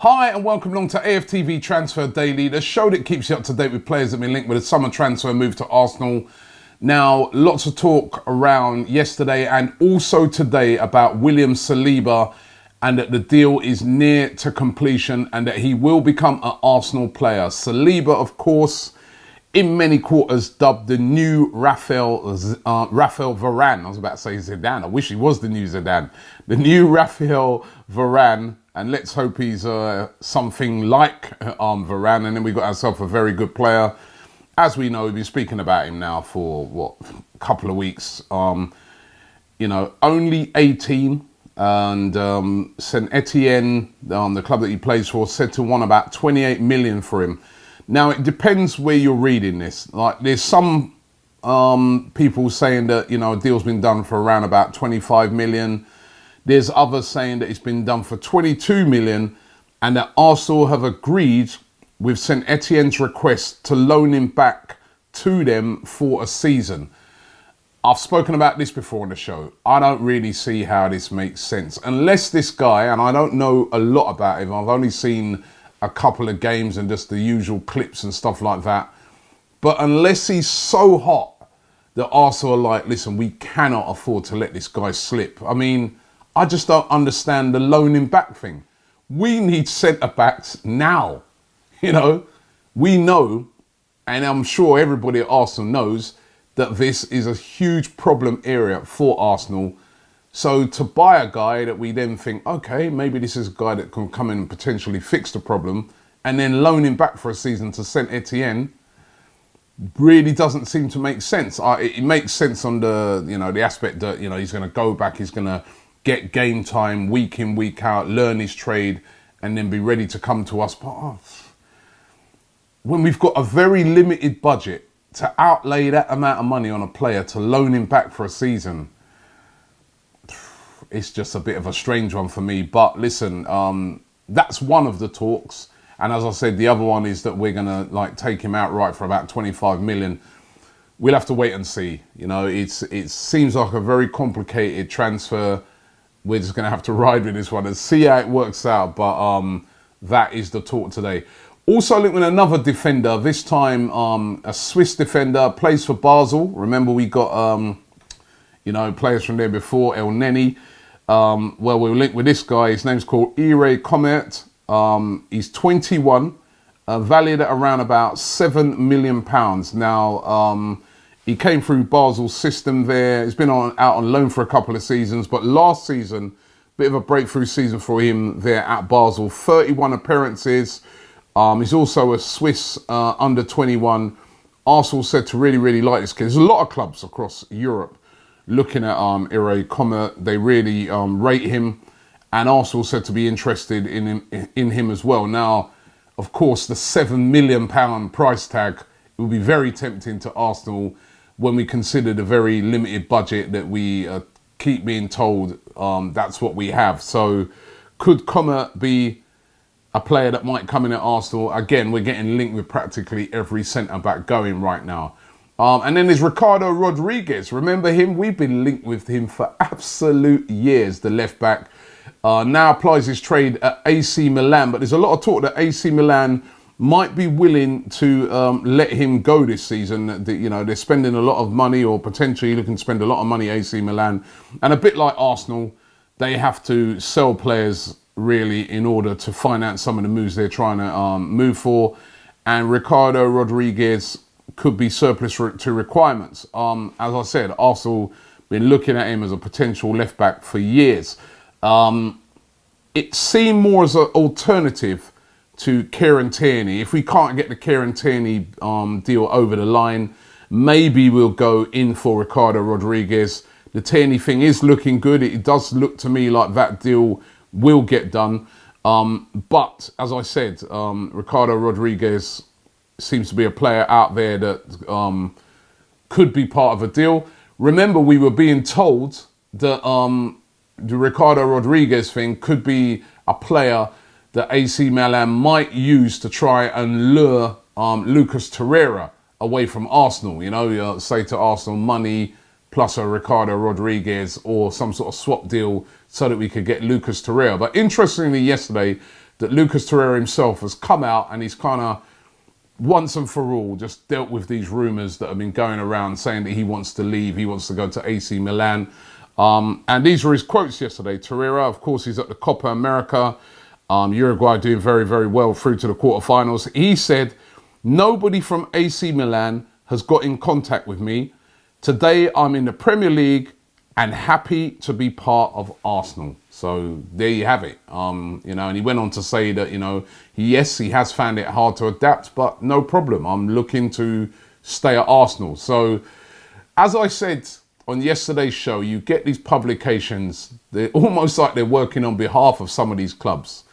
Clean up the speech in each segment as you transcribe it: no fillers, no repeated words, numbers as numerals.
Hi and welcome along to AFTV Transfer Daily, the show that keeps you up to date with players that have been linked with a summer transfer move to Arsenal. Now, lots of talk around yesterday and also today about William Saliba and that the deal is near to completion and that he will become an Arsenal player. Saliba, of course, in many quarters dubbed the new Rafael Varane. I was about to say Zidane. I wish he was the new Zidane. The new Rafael Varane. And let's hope he's something like Varane. And then we got ourselves a very good player. As we know, we've been speaking about him now for, a couple of weeks. Only 18. And St. Etienne, the club that he plays for, said to want about 28 million for him. Now, it depends where you're reading this. Like, there's some people saying that, a deal's been done for around about 25 million. There's others saying that it's been done for 22 million and that Arsenal have agreed with St. Etienne's request to loan him back to them for a season. I've spoken about this before on the show. I don't really see how this makes sense. Unless this guy, and I don't know a lot about him, I've only seen a couple of games and just the usual clips and stuff like that. But unless he's so hot that Arsenal are like, listen, we cannot afford to let this guy slip. I mean, I just don't understand the loaning back thing. We need centre-backs now. We know, and I'm sure everybody at Arsenal knows, that this is a huge problem area for Arsenal. So to buy a guy that we then think, okay, maybe this is a guy that can come in and potentially fix the problem, and then loan him back for a season to St. Etienne, really doesn't seem to make sense. It makes sense on the aspect that, he's going to go back, he's going to get game time week in, week out, learn his trade, and then be ready to come to us. But when we've got a very limited budget to outlay that amount of money on a player to loan him back for a season, it's just a bit of a strange one for me. But listen, that's one of the talks. And as I said, the other one is that we're going to take him outright for about 25 million. We'll have to wait and see. It seems like a very complicated transfer. We're just going to have to ride with this one and see how it works out. But that is the talk today. Also linked with another defender, this time a Swiss defender, plays for Basel. Remember, we got, players from there before, El Neni. Well, we're linked with this guy. His name's called Ire Comert. He's 21, valued at around about £7 million. Now, he came through Basel's system there. He's been out on loan for a couple of seasons, but last season, bit of a breakthrough season for him there at Basel. 31 appearances. He's also a Swiss under 21. Arsenal said to really, really like this kid. There's a lot of clubs across Europe looking at Ire Comert. They really rate him, and Arsenal said to be interested in him as well. Now, of course, the £7 million price tag, it would be very tempting to Arsenal when we consider the very limited budget that we keep being told that's what we have. So could Comert be a player that might come in at Arsenal? Again, we're getting linked with practically every centre-back going right now. And then there's Ricardo Rodriguez. Remember him? We've been linked with him for absolute years, the left-back. Now applies his trade at AC Milan, but there's a lot of talk that AC Milan might be willing to let him go this season. They're spending a lot of money, or potentially looking to spend a lot of money, AC Milan. And a bit like Arsenal, they have to sell players really in order to finance some of the moves they're trying to move for. And Ricardo Rodriguez could be surplus to requirements. As I said, Arsenal been looking at him as a potential left back for years. It seemed more as an alternative to Kieran Tierney. If we can't get the Kieran Tierney deal over the line, maybe we'll go in for Ricardo Rodriguez. The Tierney thing is looking good. It does look to me like that deal will get done. But as I said, Ricardo Rodriguez seems to be a player out there that could be part of a deal. Remember, we were being told that the Ricardo Rodriguez thing could be a player that AC Milan might use to try and lure Lucas Torreira away from Arsenal. Say to Arsenal, money plus a Ricardo Rodriguez or some sort of swap deal so that we could get Lucas Torreira. But interestingly, yesterday, that Lucas Torreira himself has come out and he's kind of once and for all just dealt with these rumours that have been going around saying that he wants to leave, he wants to go to AC Milan. And these were his quotes yesterday. Torreira, of course, he's at the Copa America. Uruguay doing very, very well through to the quarterfinals. He said, nobody from AC Milan has got in contact with me. Today, I'm in the Premier League and happy to be part of Arsenal. So there you have it. And he went on to say that, yes, he has found it hard to adapt, but no problem. I'm looking to stay at Arsenal. So as I said on yesterday's show, you get these publications, they're almost like they're working on behalf of some of these clubs.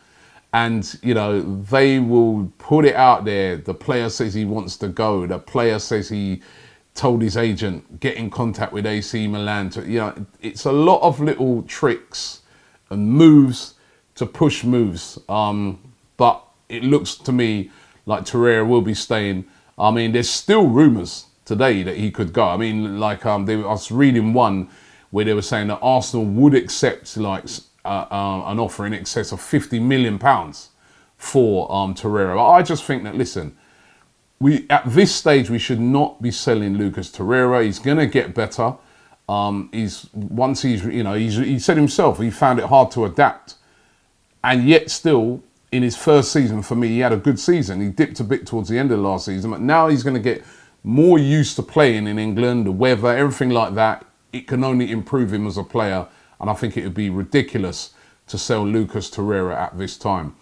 And, they will put it out there. The player says he wants to go. The player says he told his agent, get in contact with AC Milan. It's a lot of little tricks and moves to push moves. But it looks to me like Torreira will be staying. I mean, there's still rumours today that he could go. I mean, I was reading one where they were saying that Arsenal would accept an offer in excess of £50 million for Torreira. I just think that, listen, at this stage, we should not be selling Lucas Torreira. He's going to get better. He said himself, he found it hard to adapt. And yet still, in his first season, for me, he had a good season. He dipped a bit towards the end of the last season, but now he's going to get more used to playing in England, the weather, everything like that. It can only improve him as a player. And I think it would be ridiculous to sell Lucas Torreira at this time.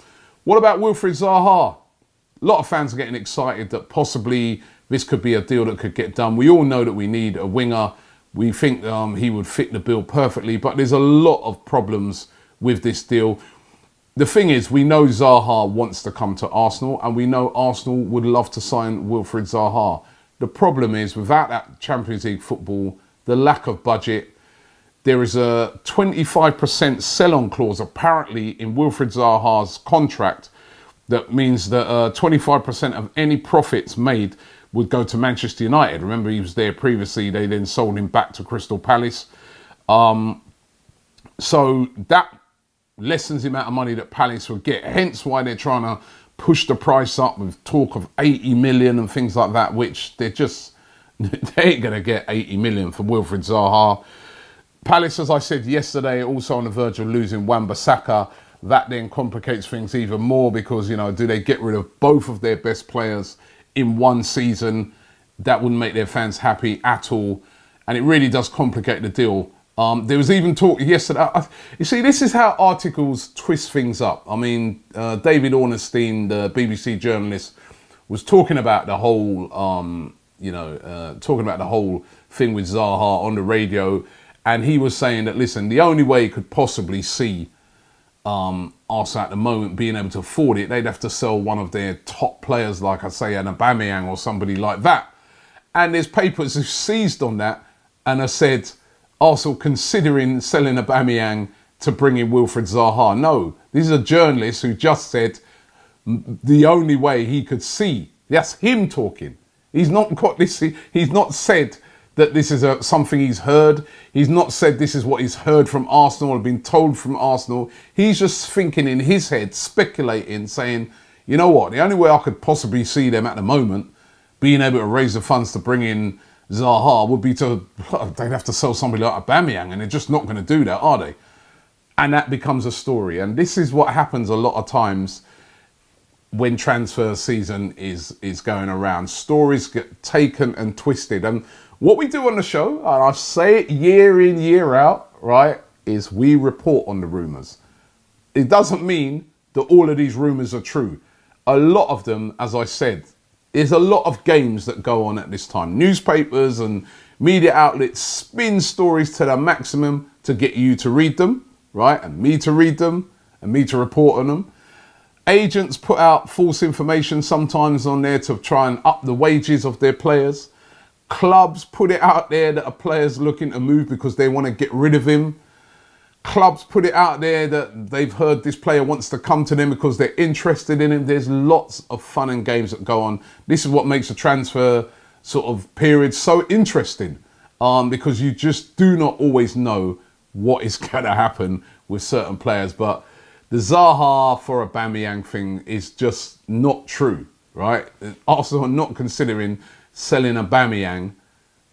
What about Wilfried Zaha? A lot of fans are getting excited that possibly this could be a deal that could get done. We all know that we need a winger. We think he would fit the bill perfectly, but there's a lot of problems with this deal. The thing is, we know Zaha wants to come to Arsenal, and we know Arsenal would love to sign Wilfried Zaha. The problem is, without that Champions League football, the lack of budget, there is a 25% sell-on clause apparently in Wilfried Zaha's contract. That means that 25% of any profits made would go to Manchester United. Remember, he was there previously. They then sold him back to Crystal Palace. So that lessens the amount of money that Palace would get. Hence why they're trying to push the price up with talk of 80 million and things like that, which they ain't going to get 80 million for Wilfried Zaha. Palace, as I said yesterday, also on the verge of losing Wan-Bissaka. That then complicates things even more because, do they get rid of both of their best players in one season? That wouldn't make their fans happy at all. And it really does complicate the deal. There was even talk yesterday. You see, this is how articles twist things up. I mean, David Ornstein, the BBC journalist, was talking about the whole, thing with Zaha on the radio. And he was saying that, listen, the only way he could possibly see Arsenal at the moment being able to afford it, they'd have to sell one of their top players, like I say, an Aubameyang or somebody like that. And there's papers who seized on that and have said Arsenal considering selling Aubameyang to bring in Wilfried Zaha. No, this is a journalist who just said the only way he could see. That's him talking. He's not got this. He's not said that this is something he's heard. He's not said this is what he's heard from Arsenal or been told from Arsenal. He's just thinking in his head, speculating, saying, you know what, the only way I could possibly see them at the moment being able to raise the funds to bring in Zaha would be they'd have to sell somebody like Aubameyang, and they're just not going to do that, are they? And that becomes a story. And this is what happens a lot of times when transfer season is going around. Stories get taken and twisted. And what we do on the show, and I say it year in, year out, right, is we report on the rumours. It doesn't mean that all of these rumours are true. A lot of them, as I said, there's a lot of games that go on at this time. Newspapers and media outlets spin stories to the maximum to get you to read them, right, and me to read them, and me to report on them. Agents put out false information sometimes on there to try and up the wages of their players. Clubs put it out there that a player's looking to move because they want to get rid of him. Clubs put it out there that they've heard this player wants to come to them because they're interested in him. There's lots of fun and games that go on. This is what makes a transfer sort of period so interesting, because you just do not always know what is going to happen with certain players. But the Zaha for Aubameyang thing is just not true, right? Arsenal are not considering selling Aubameyang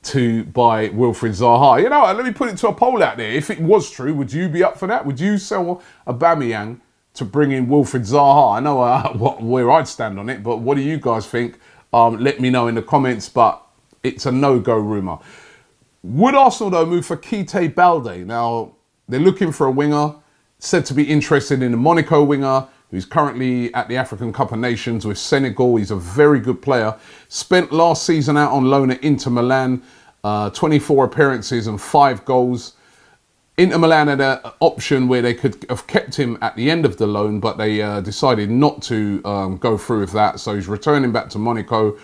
to buy Wilfried Zaha. You know what, let me put it to a poll out there. If it was true, would you be up for that? Would you sell Aubameyang to bring in Wilfried Zaha? I know where I'd stand on it, but what do you guys think? Let me know in the comments, but it's a no-go rumour. Would Arsenal, though, move for Keita Balde? Now, they're looking for a winger, said to be interested in the Monaco winger, who's currently at the African Cup of Nations with Senegal. He's a very good player. Spent last season out on loan at Inter Milan, 24 appearances and 5 goals. Inter Milan had an option where they could have kept him at the end of the loan, but they decided not to go through with that. So he's returning back to Monaco.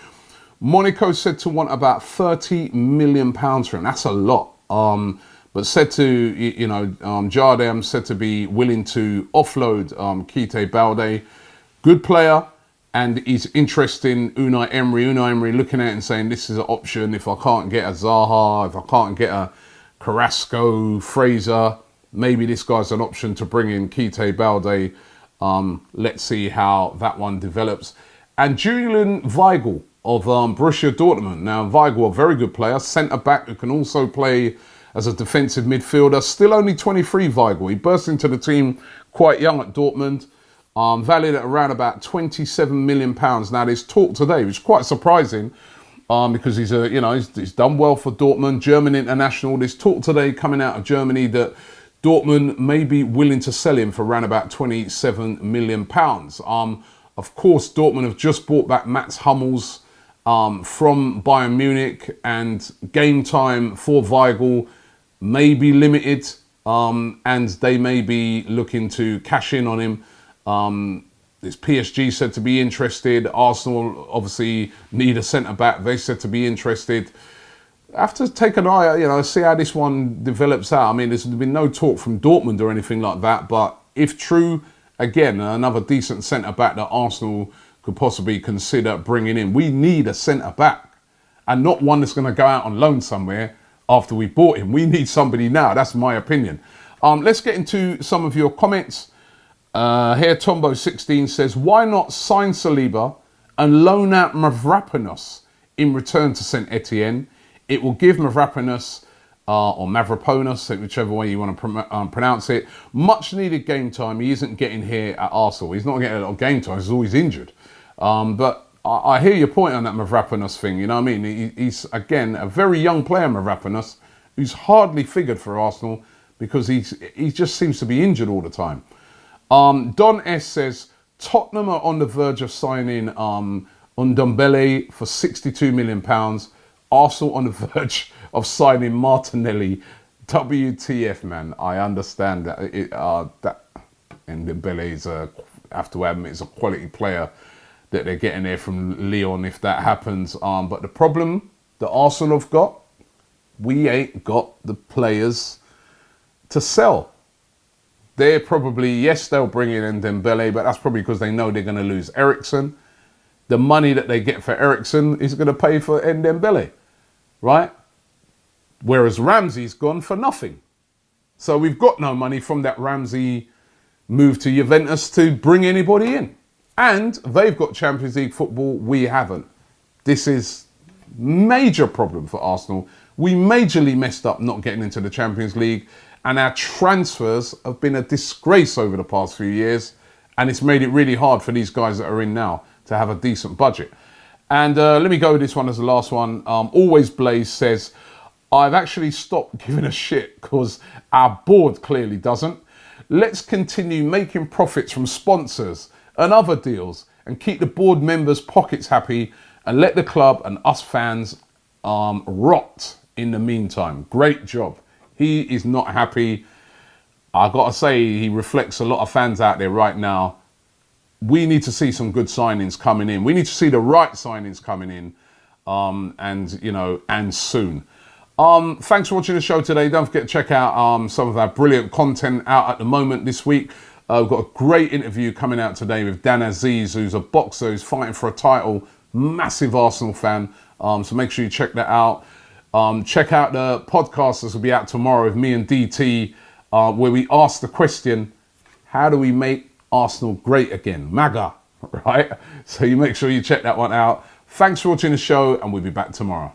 Monaco said to want about £30 million for him. That's a lot. But said to, Jardam said to be willing to offload Keita Balde. Good player, and he's interested in Unai Emery. Unai Emery looking at it and saying, this is an option. If I can't get a Zaha, if I can't get a Carrasco, Fraser, maybe this guy's an option to bring in Keita Balde. Let's see how that one develops. And Julian Vigo of Borussia Dortmund. Now, Vigo, a very good player, centre-back who can also play as a defensive midfielder. Still only 23, Vigo. He burst into the team quite young at Dortmund. Valued at around about £27 million. Now, there's talk today, which is quite surprising, because he's done well for Dortmund, German international. There's talk today coming out of Germany that Dortmund may be willing to sell him for around about £27 million. Of course, Dortmund have just bought back Mats Hummels from Bayern Munich, and game time for Vigo may be limited, and they may be looking to cash in on him. This PSG said to be interested. Arsenal obviously need a centre-back. They said to be interested. I have to take an eye, see how this one develops out. I mean, there's been no talk from Dortmund or anything like that, but if true, again, another decent centre-back that Arsenal could possibly consider bringing in. We need a centre-back, and not one that's going to go out on loan somewhere after we bought him. We need somebody now. That's my opinion. Let's get into some of your comments. Here, Tombo16 says, why not sign Saliba and loan out Mavropanos in return to St Etienne? It will give Mavropanos, or Mavropanos, whichever way you want to pronounce it, much needed game time. He isn't getting here at Arsenal. He's not getting a lot of game time. He's always injured. But I hear your point on that Mavropanos thing. You know what I mean? He's, again, a very young player, Mavropanos, who's hardly figured for Arsenal because he just seems to be injured all the time. Don S says, Tottenham are on the verge of signing Ndombele for £62 million. Arsenal on the verge of signing Martinelli. WTF, man. I understand that that Ndombele is have to admit, is a quality player that they're getting there from Lyon if that happens. But the problem that Arsenal have got, we ain't got the players to sell. They're probably, yes, they'll bring in Dembele, but that's probably because they know they're going to lose Eriksen. The money that they get for Eriksen is going to pay for Dembele, right? Whereas Ramsey's gone for nothing. So we've got no money from that Ramsey move to Juventus to bring anybody in. And they've got Champions League football, we haven't. This is major problem for Arsenal. We majorly messed up not getting into the Champions League, and our transfers have been a disgrace over the past few years, and it's made it really hard for these guys that are in now to have a decent budget. And let me go with this one as the last one. Always Blaze says, I've actually stopped giving a shit because our board clearly doesn't. Let's continue making profits from sponsors and other deals and keep the board members' pockets happy and let the club and us fans rot in the meantime. Great job. He is not happy. I got to say, he reflects a lot of fans out there right now. We need to see some good signings coming in. We need to see the right signings coming in, and soon. Thanks for watching the show today. Don't forget to check out some of our brilliant content out at the moment this week. We've got a great interview coming out today with Dan Aziz, who's a boxer who's fighting for a title. Massive Arsenal fan. So make sure you check that out. Check out the podcast that will be out tomorrow with me and DT, where we ask the question, How do we make Arsenal great again? MAGA, right? So you make sure you check that one out. Thanks for watching the show, and we'll be back tomorrow.